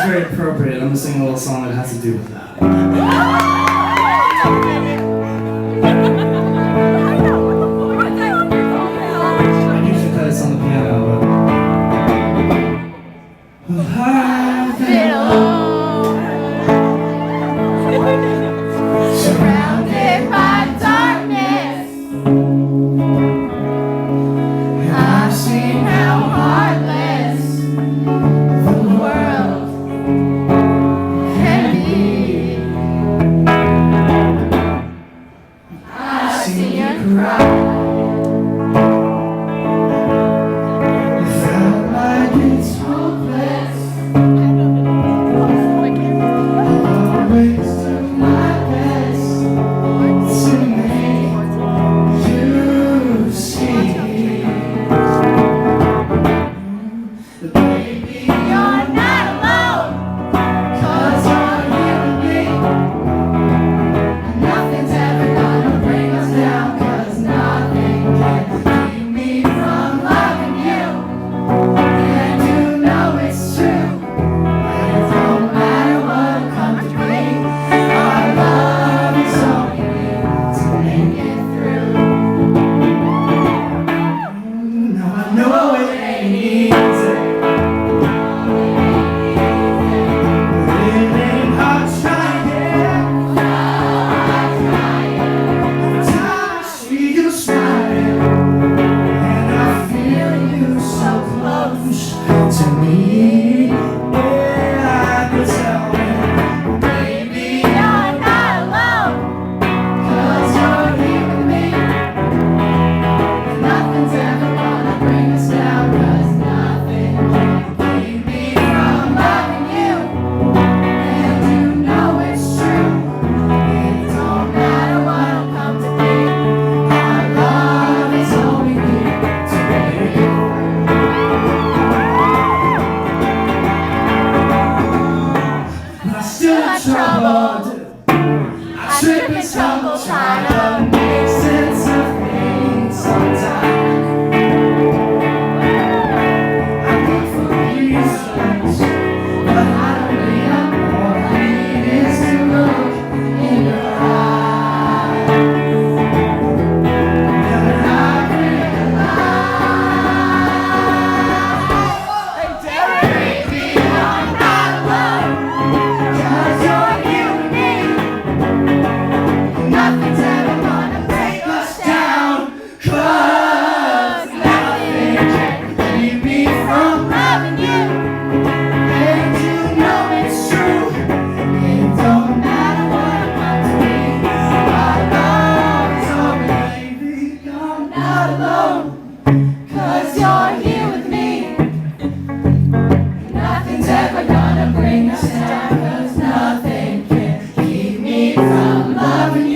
very appropriate. I'm gonna sing a little song that has to do with that. I usually play this on the piano, but I've been alone, surrounded by darkness. I've seen how heartless the world can be. I've seen you cry. It felt like it's hopeless. I'll always do my best to make you see. Baby, you're not alone, 'cause you're here with me. Nothing's ever gonna bring us down, 'cause nothing can keep me from loving you. And you know it's true. It don't matter what comes to be. Our love is all we need to make it through. Now I know it ain't easy. It ain't hard trying. Every time I see you smiling, and I feel you so close to me. Yeah, I could tell you, baby, you're not alone, 'cause you're here with me. Nothing's ever gonna bring us down, 'cause nothing can keep me from loving you. And you know it's true. It don't matter what'll come to be. Our love is all we need to make it through. But I still have trouble. I trip and stumble trying to make sense of things sometimes. I look for reasons, but I don't need them. All I need is to look in your eyes. And I realize, baby, you're not alone, 'cause you're here with me. Nothing's ever gonna break us down, 'cause nothing can keep me from loving you. And you know it's true. It don't matter what comes to me. Our love is all we need. You're not alone, 'cause you're here with me. Nothing's ever gonna bring us down, 'cause nothing can keep me from loving you.